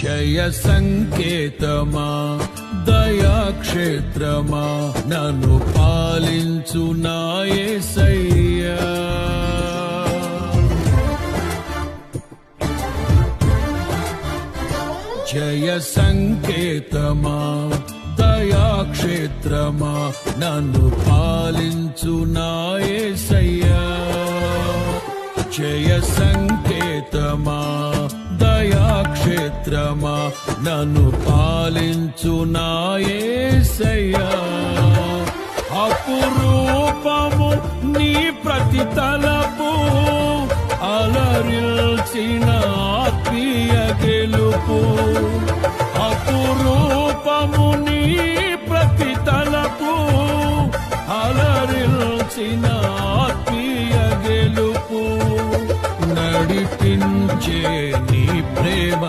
జయ సంకేతమా దయాక్షేత్రమా నన్ను పాలించు నా యేసయ్యా. జయ సంకేతమా దయాక్షేత్రమా నన్ను పాలించు నా యేసయ్యా. జయ సంకేతమా దయాక్షేత్రమా నన్ను పాలించు నా యేసయ్యా. అపురూపము నీ ప్రతి తలపు అలరిల్చిన ఆత్మీయ గెలుపు. అపురూపము నీ ప్రతి తలపు అలరిల్చిన ఆత్మీయ గెలుపు. నడిపించే నీ ప్రేమ